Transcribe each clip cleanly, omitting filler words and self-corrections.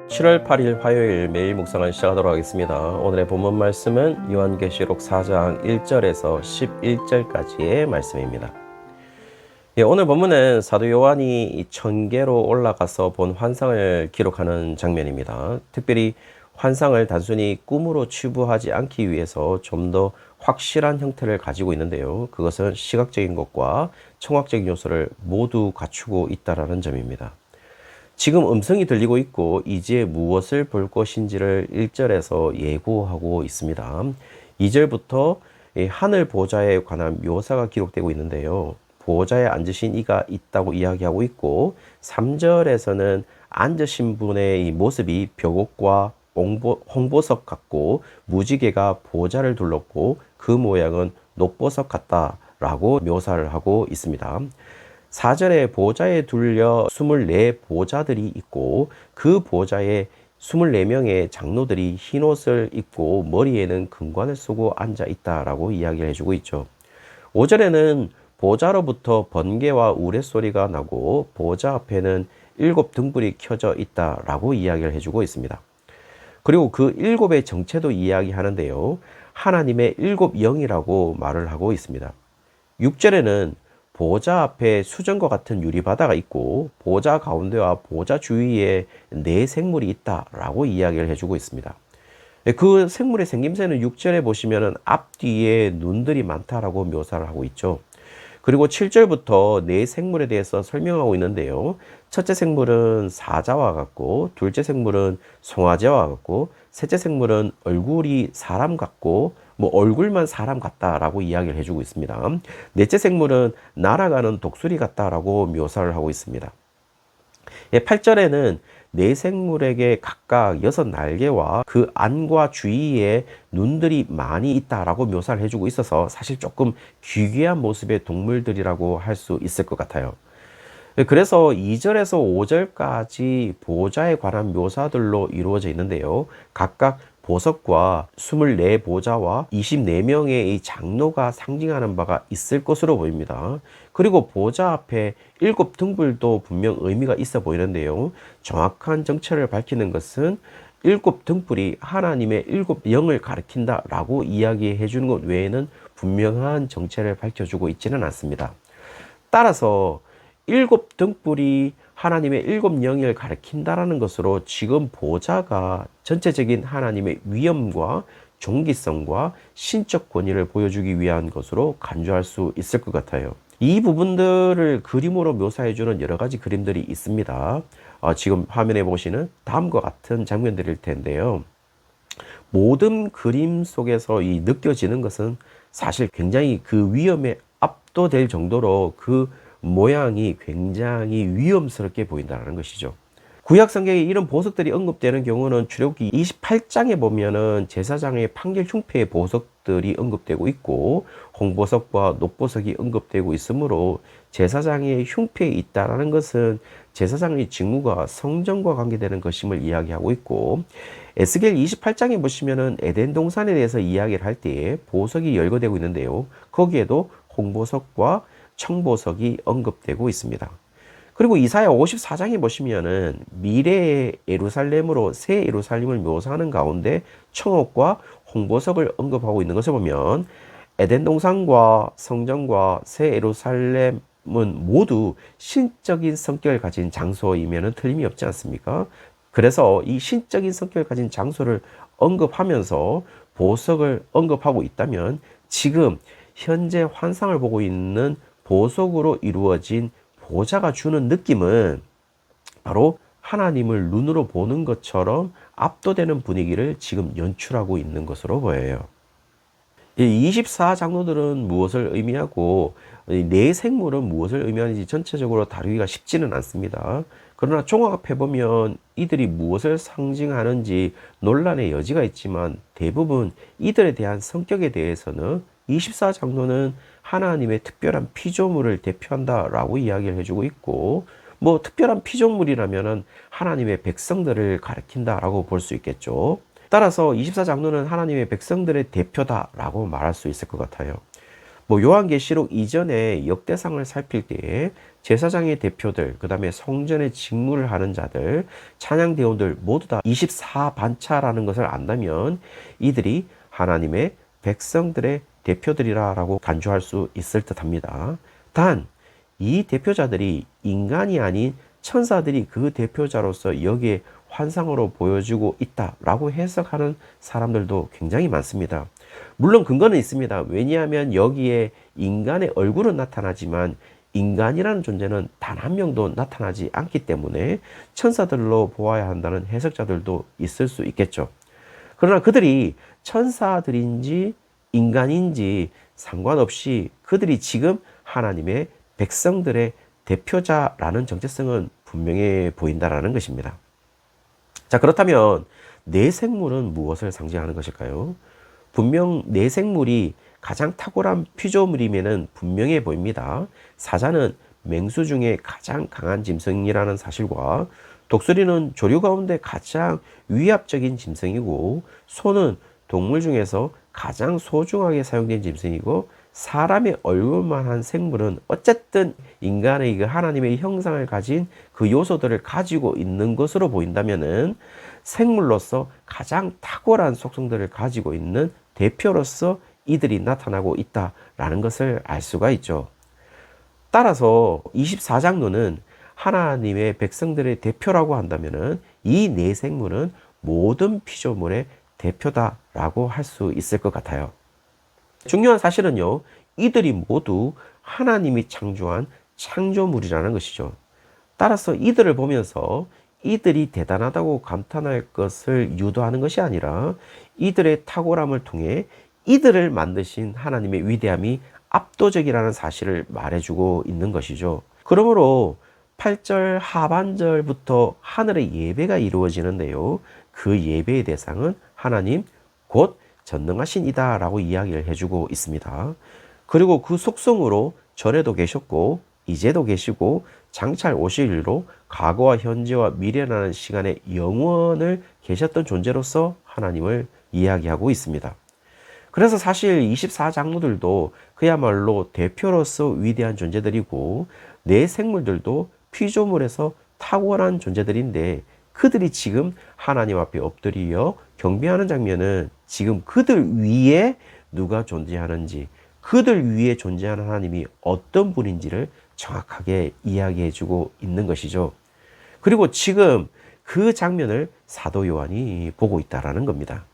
7월 8일 화요일 매일 묵상을 시작하도록 하겠습니다. 오늘의 본문 말씀은 요한계시록 4장 1절에서 11절까지의 말씀입니다. 오늘 본문은 사도 요한이 이 천계로 올라가서 본 환상을 기록하는 장면입니다. 특별히 환상을 단순히 꿈으로 치부하지 않기 위해서 좀 더 확실한 형태를 가지고 있는데요. 그것은 시각적인 것과 청각적인 요소를 모두 갖추고 있다는 점입니다. 지금 음성이 들리고 있고 이제 무엇을 볼 것인지를 1절에서 예고하고 있습니다. 2절부터 하늘 보좌에 관한 묘사가 기록되고 있는데요. 보좌에 앉으신 이가 있다고 이야기하고 있고 3절에서는 앉으신 분의 이 모습이 벽옥과 홍보석 같고 무지개가 보좌를 둘렀고 그 모양은 녹보석 같다라고 묘사를 하고 있습니다. 4절에 보좌에 둘려 24 보좌들이 있고 그 보좌에 24명의 장로들이 흰옷을 입고 머리에는 금관을 쓰고 앉아 있다라고 이야기를 해주고 있죠. 5절에는 보좌로부터 번개와 우레소리가 나고 보좌 앞에는 7 등불이 켜져 있다라고 이야기를 해주고 있습니다. 그리고 그 7의 정체도 이야기하는데요. 하나님의 7 영이라고 말을 하고 있습니다. 6절에는 보좌 앞에 수정과 같은 유리바다가 있고 보좌 가운데와 보좌 주위에 4 생물이 있다라고 이야기를 해주고 있습니다. 그 생물의 생김새는 6절에 보시면 앞뒤에 눈들이 많다라고 묘사를 하고 있죠. 그리고 7절부터 4 생물에 대해서 설명하고 있는데요. 첫째 생물은 사자와 같고, 둘째 생물은 송아지와 같고, 셋째 생물은 얼굴이 사람 같고, 얼굴만 사람 같다라고 이야기를 해주고 있습니다. 넷째 생물은 날아가는 독수리 같다라고 묘사를 하고 있습니다. 8절에는 4 생물에게 각각 6 날개와 그 안과 주위에 눈들이 많이 있다라고 묘사를 해주고 있어서 사실 조금 기괴한 모습의 동물들이라고 할 수 있을 것 같아요. 그래서 2절에서 5절까지 보좌에 관한 묘사들로 이루어져 있는데요. 각각 보석과 24 보좌와 24명의 이 장로가 상징하는 바가 있을 것으로 보입니다. 그리고 보좌 앞에 7 등불도 분명 의미가 있어 보이는데요. 정확한 정체를 밝히는 것은 7 등불이 하나님의 7 영을 가리킨다라고 이야기해 주는 것 외에는 분명한 정체를 밝혀주고 있지는 않습니다. 따라서 7 등불이 하나님의 7 영을 가리킨다라는 것으로 지금 보좌가 전체적인 하나님의 위엄과 종기성과 신적 권위를 보여주기 위한 것으로 간주할 수 있을 것 같아요. 이 부분들을 그림으로 묘사해주는 여러 가지 그림들이 있습니다. 지금 화면에 보시는 다음과 같은 장면들일 텐데요. 모든 그림 속에서 이 느껴지는 것은 사실 굉장히 그 위엄에 압도될 정도로 그 모양이 굉장히 위험스럽게 보인다는 것이죠. 구약 성경에 이런 보석들이 언급되는 경우는 출애굽기 28장에 보면은 제사장의 판결 흉패의 보석들이 언급되고 있고 홍보석과 녹보석이 언급되고 있으므로 제사장의 흉패에 있다라는 것은 제사장의 직무가 성전과 관계되는 것임을 이야기하고 있고 에스겔 28장에 보시면은 에덴 동산에 대해서 이야기를 할 때에 보석이 열거되고 있는데요. 거기에도 홍보석과 청보석이 언급되고 있습니다. 그리고 이사야 54장에 보시면은 미래의 예루살렘으로 새 예루살렘을 묘사하는 가운데 청옥과 홍보석을 언급하고 있는 것을 보면 에덴 동산과 성전과 새 예루살렘은 모두 신적인 성격을 가진 장소이면은 틀림이 없지 않습니까? 그래서 이 신적인 성격을 가진 장소를 언급하면서 보석을 언급하고 있다면 지금 현재 환상을 보고 있는 보석으로 이루어진 보좌가 주는 느낌은 바로 하나님을 눈으로 보는 것처럼 압도되는 분위기를 지금 연출하고 있는 것으로 보여요. 이 24 장로들은 무엇을 의미하고 4 생물은 무엇을 의미하는지 전체적으로 다루기가 쉽지는 않습니다. 그러나 종합해보면 이들이 무엇을 상징하는지 논란의 여지가 있지만 대부분 이들에 대한 성격에 대해서는 24 장로는 하나님의 특별한 피조물을 대표한다라고 이야기를 해주고 있고 특별한 피조물이라면 하나님의 백성들을 가리킨다라고 볼 수 있겠죠. 따라서 24 장로는 하나님의 백성들의 대표다라고 말할 수 있을 것 같아요. 요한계시록 이전에 역대상을 살필 때에 제사장의 대표들, 그 다음에 성전에 직무를 하는 자들, 찬양대원들 모두 다 24반차라는 것을 안다면 이들이 하나님의 백성들의 대표들이라고 간주할 수 있을 듯 합니다. 단, 이 대표자들이 인간이 아닌 천사들이 그 대표자로서 여기에 환상으로 보여주고 있다라고 해석하는 사람들도 굉장히 많습니다. 물론 근거는 있습니다. 왜냐하면 여기에 인간의 얼굴은 나타나지만 인간이라는 존재는 단 한 명도 나타나지 않기 때문에 천사들로 보아야 한다는 해석자들도 있을 수 있겠죠. 그러나 그들이 천사들인지 인간인지 상관없이 그들이 지금 하나님의 백성들의 대표자라는 정체성은 분명해 보인다라는 것입니다. 자, 그렇다면 내생물은 무엇을 상징하는 것일까요? 분명 내생물이 가장 탁월한 피조물임에는 분명해 보입니다. 사자는 맹수 중에 가장 강한 짐승이라는 사실과 독수리는 조류 가운데 가장 위압적인 짐승이고 소는 동물 중에서 가장 소중하게 사용된 짐승이고 사람의 얼굴만 한 생물은 어쨌든 인간의 그 하나님의 형상을 가진 그 요소들을 가지고 있는 것으로 보인다면은 생물로서 가장 탁월한 속성들을 가지고 있는 대표로서 이들이 나타나고 있다라는 것을 알 수가 있죠. 따라서 24장로는 하나님의 백성들의 대표라고 한다면은 이 네 생물은 모든 피조물의 대표다라고 할 수 있을 것 같아요. 중요한 사실은요, 이들이 모두 하나님이 창조한 창조물이라는 것이죠. 따라서 이들을 보면서 이들이 대단하다고 감탄할 것을 유도하는 것이 아니라 이들의 탁월함을 통해 이들을 만드신 하나님의 위대함이 압도적이라는 사실을 말해주고 있는 것이죠. 그러므로 8절 하반절부터 하늘의 예배가 이루어지는데요. 그 예배의 대상은 하나님 곧 전능하신 이다 라고 이야기를 해주고 있습니다. 그리고 그 속성으로 전에도 계셨고 이제도 계시고 장차 오실 일로 과거와 현재와 미래라는 시간의 영원을 계셨던 존재로서 하나님을 이야기하고 있습니다. 그래서 사실 24장로들도 그야말로 대표로서 위대한 존재들이고 내 생물들도 피조물에서 탁월한 존재들인데 그들이 지금 하나님 앞에 엎드려 경배하는 장면은 지금 그들 위에 누가 존재하는지 그들 위에 존재하는 하나님이 어떤 분인지를 정확하게 이야기해주고 있는 것이죠. 그리고 지금 그 장면을 사도 요한이 보고 있다라는 겁니다.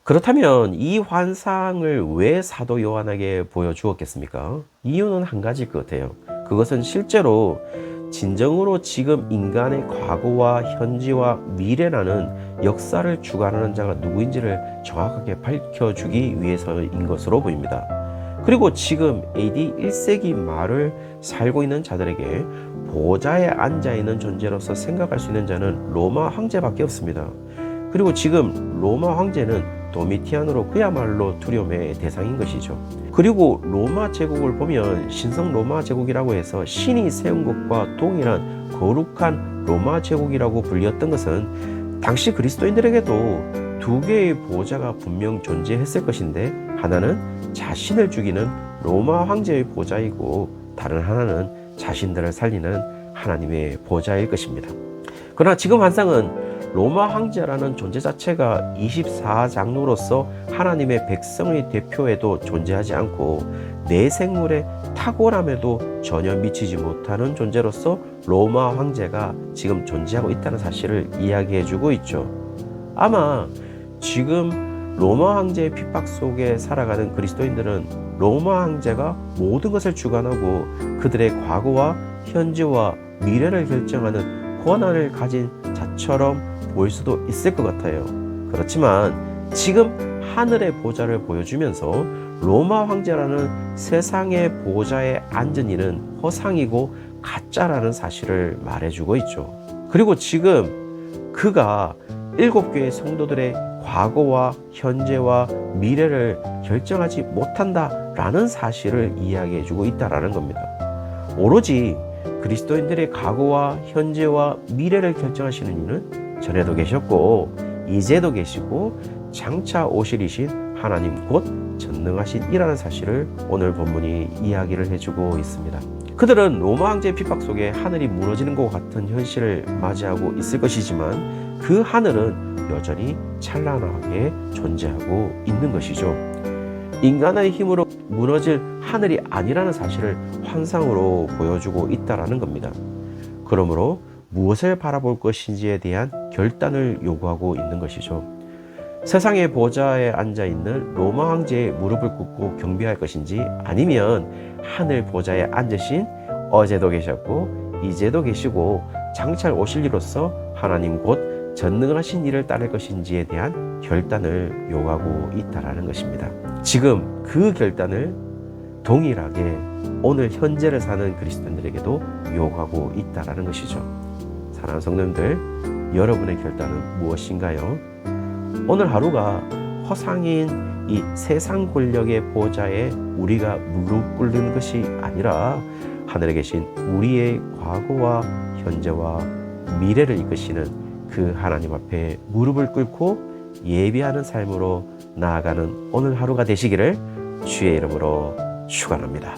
그렇다면 이 환상을 왜 사도 요한에게 보여주었겠습니까? 이유는 한 가지일 것 같아요. 그것은 실제로 진정으로 지금 인간의 과거와 현재와 미래라는 역사를 주관하는 자가 누구인지를 정확하게 밝혀주기 위해서인 것으로 보입니다. 그리고 지금 AD 1세기 말을 살고 있는 자들에게 보좌에 앉아있는 존재로서 생각할 수 있는 자는 로마 황제밖에 없습니다. 그리고 지금 로마 황제는 도미티안으로 그야말로 두려움의 대상인 것이죠. 그리고 로마 제국을 보면 신성 로마 제국이라고 해서 신이 세운 것과 동일한 거룩한 로마 제국이라고 불렸던 것은 당시 그리스도인들에게도 두 개의 보좌가 분명 존재했을 것인데 하나는 자신을 죽이는 로마 황제의 보좌이고 다른 하나는 자신들을 살리는 하나님의 보좌일 것입니다. 그러나 지금 환상은 로마 황제라는 존재 자체가 24장로로서 하나님의 백성의 대표에도 존재하지 않고 내 생물의 탁월함에도 전혀 미치지 못하는 존재로서 로마 황제가 지금 존재하고 있다는 사실을 이야기해주고 있죠. 아마 지금 로마 황제의 핍박 속에 살아가는 그리스도인들은 로마 황제가 모든 것을 주관하고 그들의 과거와 현재와 미래를 결정하는 권한을 가진 자처럼 보일 수도 있을 것 같아요. 그렇지만 지금 하늘의 보좌를 보여주면서 로마 황제라는 세상의 보좌에 앉은 이는 허상이고 가짜라는 사실을 말해주고 있죠. 그리고 지금 그가 7교회 성도들의 과거와 현재와 미래를 결정하지 못한다라는 사실을 이야기해주고 있다라는 겁니다. 오로지 그리스도인들의 과거와 현재와 미래를 결정하시는 이는 전에도 계셨고 이제도 계시고 장차 오실이신 하나님 곧 전능하신 이라는 사실을 오늘 본문이 이야기를 해주고 있습니다. 그들은 로마 황제의 핍박 속에 하늘이 무너지는 것 같은 현실을 맞이하고 있을 것이지만 그 하늘은 여전히 찬란하게 존재하고 있는 것이죠. 인간의 힘으로 무너질 하늘이 아니라는 사실을 환상으로 보여주고 있다는 겁니다. 그러므로 무엇을 바라볼 것인지에 대한 결단을 요구하고 있는 것이죠. 세상의 보좌에 앉아있는 로마 황제의 무릎을 꿇고 경배할 것인지, 아니면 하늘 보좌에 앉으신 어제도 계셨고 이제도 계시고 장차 오실 이로써 하나님 곧 전능하신 이를 따를 것인지에 대한 결단을 요구하고 있다는 것입니다. 지금 그 결단을 동일하게 오늘 현재를 사는 그리스도인들에게도 요구하고 있다는 것이죠. 사랑하는 성도님들, 여러분의 결단은 무엇인가요? 오늘 하루가 허상인 이 세상 권력의 보좌에 우리가 무릎 꿇는 것이 아니라 하늘에 계신 우리의 과거와 현재와 미래를 이끄시는 그 하나님 앞에 무릎을 꿇고 예비하는 삶으로 나아가는 오늘 하루가 되시기를 주의 이름으로 축원합니다.